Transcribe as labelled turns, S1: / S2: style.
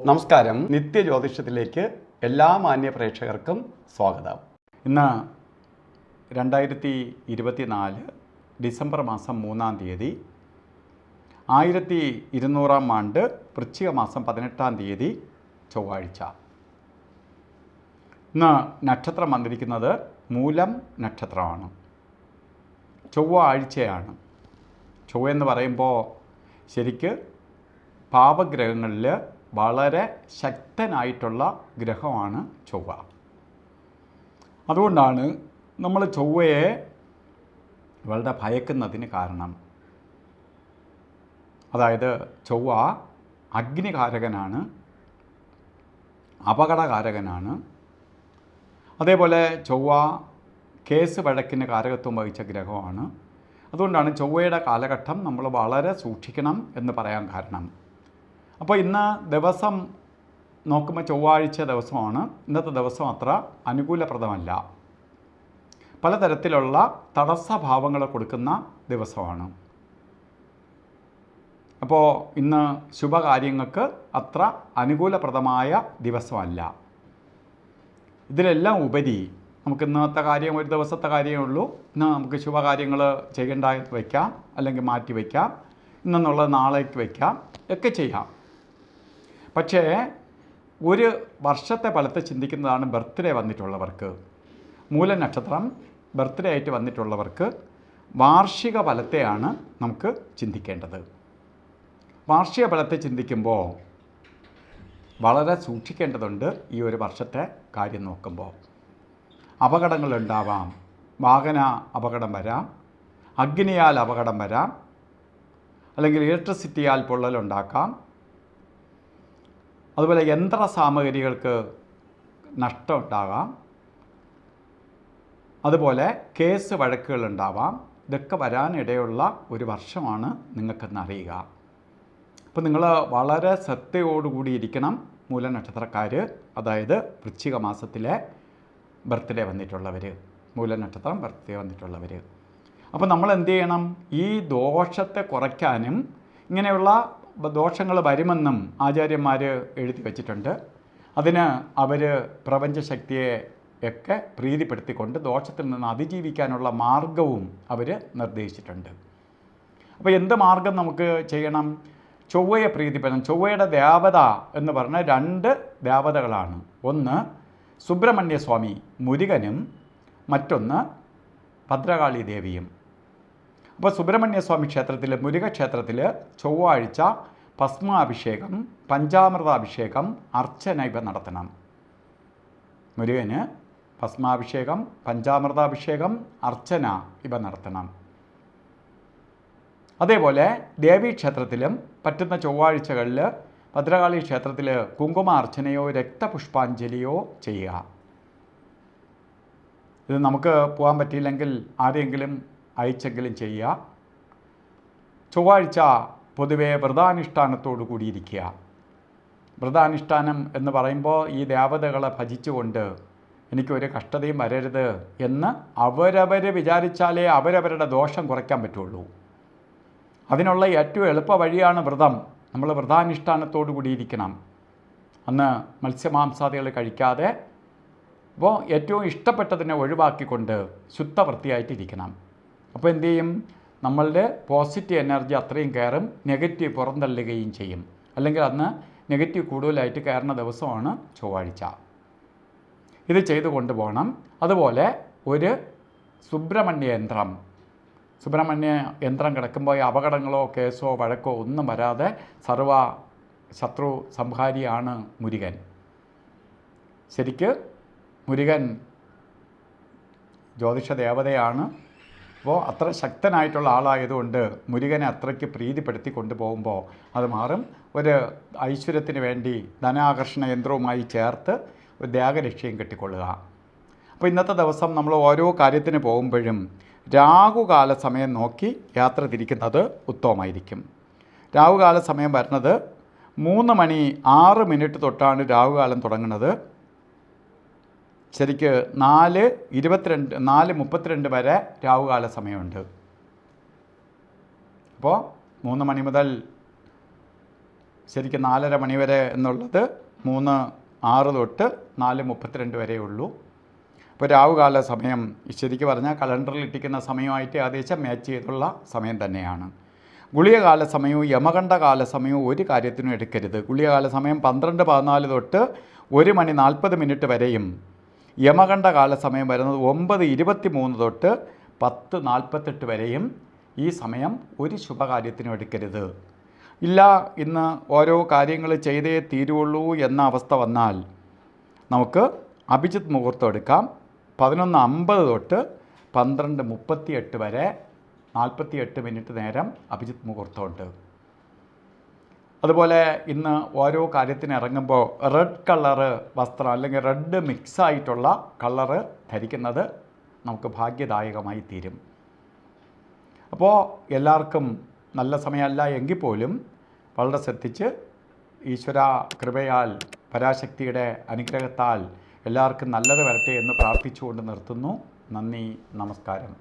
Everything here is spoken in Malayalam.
S1: നമസ്കാരം. നിത്യജ്യോതിഷത്തിലേക്ക് എല്ലാ മാന്യ പ്രേക്ഷകർക്കും സ്വാഗതം. ഇന്ന് 2024 ഡിസംബർ മാസം 3-ാം തീയതി, 1200-ാം ആണ്ട് വൃശ്ചിക മാസം 18-ാം തീയതി ചൊവ്വാഴ്ച. ഇന്ന് നക്ഷത്രം വന്നിരിക്കുന്നത് മൂലം നക്ഷത്രമാണ്. ചൊവ്വാഴ്ചയാണ്. ചൊവ്വ എന്ന് പറയുമ്പോൾ ശരിക്ക് പാപഗ്രഹങ്ങളിൽ വളരെ ശക്തനായിട്ടുള്ള ഗ്രഹമാണ് ചൊവ്വ. അതുകൊണ്ടാണ് നമ്മൾ ചൊവ്വയെ വളരെ ഭയക്കുന്നതിന് കാരണം. അതായത് ചൊവ്വ അഗ്നികാരകനാണ്, അപകടകാരകനാണ്. അതേപോലെ ചൊവ്വ കേസ് വഴക്കിന് കാരകത്വം വഹിച്ച ഗ്രഹമാണ്. അതുകൊണ്ടാണ് ചൊവ്വയുടെ കാലഘട്ടം നമ്മൾ വളരെ സൂക്ഷിക്കണം എന്ന് പറയാൻ കാരണം. അപ്പോൾ ഇന്ന് ദിവസം നോക്കുമ്പോൾ ചൊവ്വാഴ്ച ദിവസമാണ്. ഇന്നത്തെ ദിവസം അത്ര അനുകൂലപ്രദമല്ല. പലതരത്തിലുള്ള തടസ്സഭാവങ്ങൾ കൊടുക്കുന്ന ദിവസമാണ്. അപ്പോൾ ഇന്ന് ശുഭകാര്യങ്ങൾക്ക് അത്ര അനുകൂലപ്രദമായ ദിവസമല്ല. ഇതിലെല്ലാം ഉപരി നമുക്ക് ഇന്നത്തെ കാര്യം ഒരു ദിവസത്തെ കാര്യമേ ഉള്ളൂ. ഇന്ന് നമുക്ക് ശുഭകാര്യങ്ങൾ ചെയ്യേണ്ട വയ്ക്കാം, അല്ലെങ്കിൽ മാറ്റി വയ്ക്കാം, ഇന്നെന്നുള്ളത് നാളേക്ക് വയ്ക്കാം, ഒക്കെ ചെയ്യാം. പക്ഷേ ഒരു വർഷത്തെ ഫലത്തെ ചിന്തിക്കുന്നതാണ് ബർത്ത്ഡേ വന്നിട്ടുള്ളവർക്ക്. മൂലനക്ഷത്രം ബർത്ത്ഡേ ആയിട്ട് വന്നിട്ടുള്ളവർക്ക് വാർഷിക ഫലത്തെയാണ് നമുക്ക് ചിന്തിക്കേണ്ടത്. വാർഷിക ഫലത്തെ ചിന്തിക്കുമ്പോൾ വളരെ സൂക്ഷിക്കേണ്ടതുണ്ട്. ഈ ഒരു വർഷത്തെ കാര്യം നോക്കുമ്പോൾ അപകടങ്ങളുണ്ടാവാം. വാഹന അപകടം വരാം, അഗ്നിയാൽ അപകടം വരാം, അല്ലെങ്കിൽ ഇലക്ട്രിസിറ്റിയാൽ പൊള്ളലുണ്ടാക്കാം. അതുപോലെ യന്ത്ര സാമഗ്രികൾക്ക് നഷ്ടം ഉണ്ടാകാം. അതുപോലെ കേസ് വഴക്കുകളുണ്ടാവാം. ഇതൊക്കെ വരാനിടയുള്ള ഒരു വർഷമാണ് നിങ്ങൾക്കെന്ന് അറിയുക. അപ്പോൾ നിങ്ങൾ വളരെ ശ്രദ്ധയോടുകൂടി ഇരിക്കണം മൂലനക്ഷത്രക്കാർ, അതായത് വൃശ്ചിക മാസത്തിലെ ബർത്ത്ഡേ വന്നിട്ടുള്ളവർ, മൂലനക്ഷത്രം ബർത്ത്ഡേ വന്നിട്ടുള്ളവർ. അപ്പോൾ നമ്മൾ എന്ത് ചെയ്യണം? ഈ ദോഷത്തെ കുറയ്ക്കാനും, ഇങ്ങനെയുള്ള ദോഷങ്ങൾ വരുമെന്നും ആചാര്യന്മാർ എഴുതി വച്ചിട്ടുണ്ട്. അതിന് അവർ പ്രപഞ്ചശക്തിയെ ഒക്കെ പ്രീതിപ്പെടുത്തിക്കൊണ്ട് ദോഷത്തിൽ നിന്ന് അതിജീവിക്കാനുള്ള മാർഗവും അവർ നിർദ്ദേശിച്ചിട്ടുണ്ട്. അപ്പോൾ എന്ത് മാർഗം നമുക്ക് ചെയ്യണം? ചൊവ്വയെ പ്രീതിപ്പെടണം. ചൊവ്വയുടെ ദേവത എന്ന് പറഞ്ഞാൽ 2 ദേവതകളാണ്. ഒന്ന് സുബ്രഹ്മണ്യസ്വാമി മുരുകനും, മറ്റൊന്ന് ഭദ്രകാളി ദേവിയും. അപ്പോൾ സുബ്രഹ്മണ്യസ്വാമി ക്ഷേത്രത്തിൽ, മുരുകക്ഷേത്രത്തിൽ ചൊവ്വാഴ്ച ഭസ്മാഭിഷേകം, പഞ്ചാമൃതാഭിഷേകം, അർച്ചന ഇവ നടത്തണം. മുരുകന് ഭസ്മാഭിഷേകം, പഞ്ചാമൃതാഭിഷേകം, അർച്ചന ഇവ നടത്തണം. അതേപോലെ ദേവീക്ഷേത്രത്തിലും പറ്റുന്ന ചൊവ്വാഴ്ചകളിൽ ഭദ്രകാളി ക്ഷേത്രത്തിൽ കുങ്കുമാർച്ചനയോ രക്തപുഷ്പാഞ്ജലിയോ ചെയ്യുക. ഇത് നമുക്ക് പോകാൻ പറ്റിയില്ലെങ്കിൽ ആരെങ്കിലും അയച്ചെങ്കിലും ചെയ്യുക. ചൊവ്വാഴ്ച പൊതുവെ വ്രതാനുഷ്ഠാനത്തോടു കൂടിയിരിക്കുക. വ്രതാനുഷ്ഠാനം എന്ന് പറയുമ്പോൾ ഈ ദേവതകളെ ഭജിച്ചുകൊണ്ട് എനിക്കൊരു കഷ്ടതയും വരരുത് എന്ന് അവരവർ വിചാരിച്ചാലേ അവരവരുടെ ദോഷം കുറയ്ക്കാൻ പറ്റുള്ളൂ. അതിനുള്ള ഏറ്റവും എളുപ്പ വഴിയാണ് വ്രതം. നമ്മൾ വ്രതാനുഷ്ഠാനത്തോടു കൂടിയിരിക്കണം. അന്ന് മത്സ്യമാംസാദികൾ കഴിക്കാതെ, അപ്പോൾ ഏറ്റവും ഇഷ്ടപ്പെട്ടതിനെ ഒഴിവാക്കിക്കൊണ്ട് ശുദ്ധവൃത്തിയായിട്ടിരിക്കണം. അപ്പോൾ എന്തു ചെയ്യും? നമ്മളുടെ പോസിറ്റീവ് എനർജി അത്രയും കയറും, നെഗറ്റീവ് പുറന്തള്ളുകയും ചെയ്യും. അല്ലെങ്കിൽ അന്ന് നെഗറ്റീവ് കൂടുതലായിട്ട് കയറുന്ന ദിവസമാണ് ചൊവ്വാഴ്ച. ഇത് ചെയ്തു കൊണ്ടുപോകണം. അതുപോലെ ഒരു സുബ്രഹ്മണ്യ യന്ത്രം കിടക്കുമ്പോൾ അപകടങ്ങളോ കേസോ വഴക്കോ ഒന്നും വരാതെ സർവ ശത്രു സംഹാരിയാണ് മുരുകൻ. ശരിക്ക് മുരുകൻ ജ്യോതിഷ ദേവതയാണ്. അപ്പോൾ അത്ര ശക്തനായിട്ടുള്ള ആളായതുകൊണ്ട് മുരുകനെ അത്രയ്ക്ക് പ്രീതിപ്പെടുത്തി കൊണ്ടുപോകുമ്പോൾ അത് മാറും. ഒരു ഐശ്വര്യത്തിന് വേണ്ടി ധനാകർഷണ യന്ത്രവുമായി ചേർത്ത് ഒരു ത്യാഗരക്ഷയും കെട്ടിക്കൊള്ളുക. അപ്പോൾ ഇന്നത്തെ ദിവസം നമ്മൾ ഓരോ കാര്യത്തിന് പോകുമ്പോഴും രാഹുകാല സമയം നോക്കി യാത്ര തിരിക്കുന്നത് ഉത്തമമായിരിക്കും. രാഹുകാല സമയം വരുന്നത് 3:06 തൊട്ടാണ് രാഹുകാലം തുടങ്ങുന്നത്. ശരിക്ക് 4:32 വരെ രാഹുകാല സമയമുണ്ട്. അപ്പോൾ 3 മണി മുതൽ ശരിക്കും 4:30 മണി വരെ എന്നുള്ളത് 3:06 തൊട്ട് 4:32 വരെ ഉള്ളൂ. അപ്പോൾ രാവുകാല സമയം ശരിക്കും പറഞ്ഞാൽ കലണ്ടറിൽ ഇട്ടിരിക്കുന്ന സമയമായിട്ട് ഏകദേശം മാച്ച് ചെയ്തുള്ള സമയം തന്നെയാണ്. ഗുളികകാല സമയവും യമകണ്ഠകാല സമയവും ഒരു കാര്യത്തിനും എടുക്കരുത്. ഗുളികകാല സമയം 12:14 തൊട്ട് 1:40 വരെയും യമകണ്ഠകാല സമയം വരുന്നത് 9:23 തൊട്ട് 10:48 വരെയും ഈ സമയം ഒരു ശുഭകാര്യത്തിനും എടുക്കരുത്. ഇല്ല, ഇന്ന് ഓരോ കാര്യങ്ങൾ ചെയ്തേ തീരുള്ളൂ എന്ന അവസ്ഥ വന്നാൽ നമുക്ക് അഭിജിത്ത് മുഹൂർത്തം എടുക്കാം. 11:50 തൊട്ട് 12:38 വരെ 48 മിനിറ്റ് നേരം അഭിജിത്ത് മുഹൂർത്തമുണ്ട്. അതുപോലെ ഇന്ന് ഓരോ കാര്യത്തിന് ഇറങ്ങുമ്പോൾ റെഡ് കളറ് വസ്ത്രം അല്ലെങ്കിൽ റെഡ് മിക്സായിട്ടുള്ള കളറ് ധരിക്കുന്നത് നമുക്ക് ഭാഗ്യദായകമായി തീരും. അപ്പോൾ എല്ലാവർക്കും നല്ല സമയമല്ല എങ്കിൽ പോലും വളരെ ശ്രദ്ധിച്ച് ഈശ്വര കൃപയാൽ പരാശക്തിയുടെ അനുഗ്രഹത്താൽ എല്ലാവർക്കും നല്ലത് വരട്ടെ എന്ന് പ്രാർത്ഥിച്ചുകൊണ്ട് നിർത്തുന്നു. നന്ദി, നമസ്കാരം.